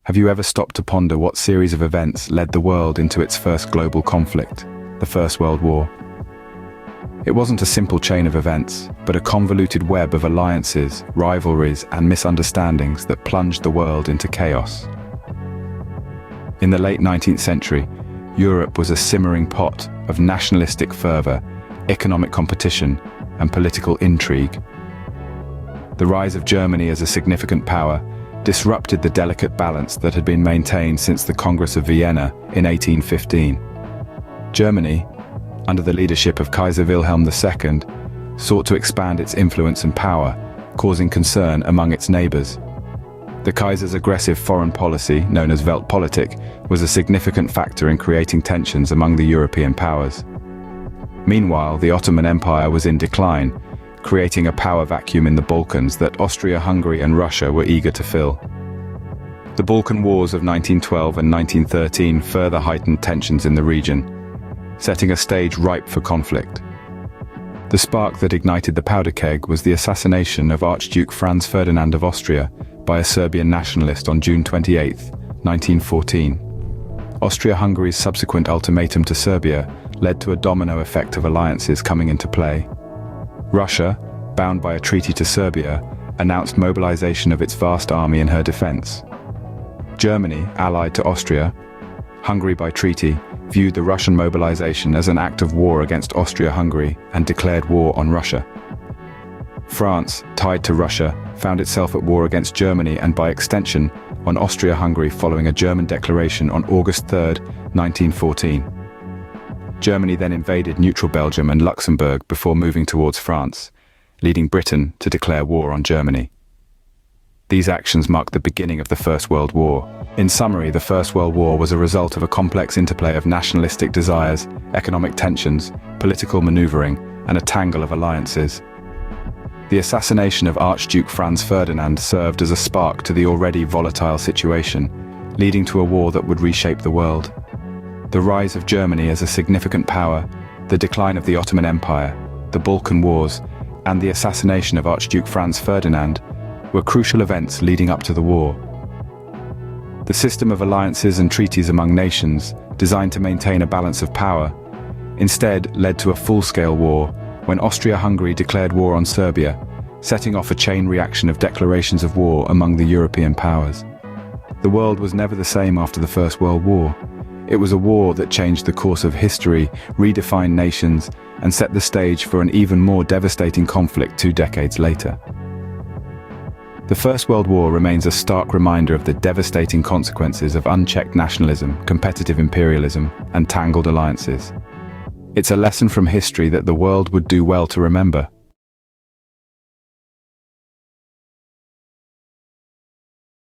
Have you ever stopped to ponder what series of events led the world into its first global conflict, the First World War? It wasn't a simple chain of events, but a convoluted web of alliances, rivalries, and misunderstandings that plunged the world into chaos. In the late 19th century, Europe was a simmering pot of nationalistic fervor, economic competition, and political intrigue. The rise of Germany as a significant power disrupted the delicate balance that had been maintained since the Congress of Vienna in 1815. Germany, under the leadership of Kaiser Wilhelm II, sought to expand its influence and power, causing concern among its neighbors. The Kaiser's aggressive foreign policy, known as Weltpolitik, was a significant factor in creating tensions among the European powers. Meanwhile, the Ottoman Empire was in decline, creating a power vacuum in the Balkans that Austria-Hungary and Russia were eager to fill. The Balkan Wars of 1912 and 1913 further heightened tensions in the region, setting a stage ripe for conflict. The spark that ignited the powder keg was the assassination of Archduke Franz Ferdinand of Austria by a Serbian nationalist on June 28, 1914. Austria-Hungary's subsequent ultimatum to Serbia led to a domino effect of alliances coming into play. Russia, bound by a treaty to Serbia, announced mobilization of its vast army in her defense. Germany, allied to Austria, Hungary by treaty, viewed the Russian mobilization as an act of war against Austria-Hungary and declared war on Russia. France, tied to Russia, found itself at war against Germany and by extension on Austria-Hungary following a German declaration on August 3, 1914. Germany then invaded neutral Belgium and Luxembourg before moving towards France, leading Britain to declare war on Germany. These actions marked the beginning of the First World War. In summary, the First World War was a result of a complex interplay of nationalistic desires, economic tensions, political maneuvering, and a tangle of alliances. The assassination of Archduke Franz Ferdinand served as a spark to the already volatile situation, leading to a war that would reshape the world. The rise of Germany as a significant power, the decline of the Ottoman Empire, the Balkan Wars, and the assassination of Archduke Franz Ferdinand were crucial events leading up to the war. The system of alliances and treaties among nations, designed to maintain a balance of power, instead led to a full-scale war when Austria-Hungary declared war on Serbia, setting off a chain reaction of declarations of war among the European powers. The world was never the same after the First World War. It was a war that changed the course of history, redefined nations, and set the stage for an even more devastating conflict 2 decades later. The First World War remains a stark reminder of the devastating consequences of unchecked nationalism, competitive imperialism, and tangled alliances. It's a lesson from history that the world would do well to remember.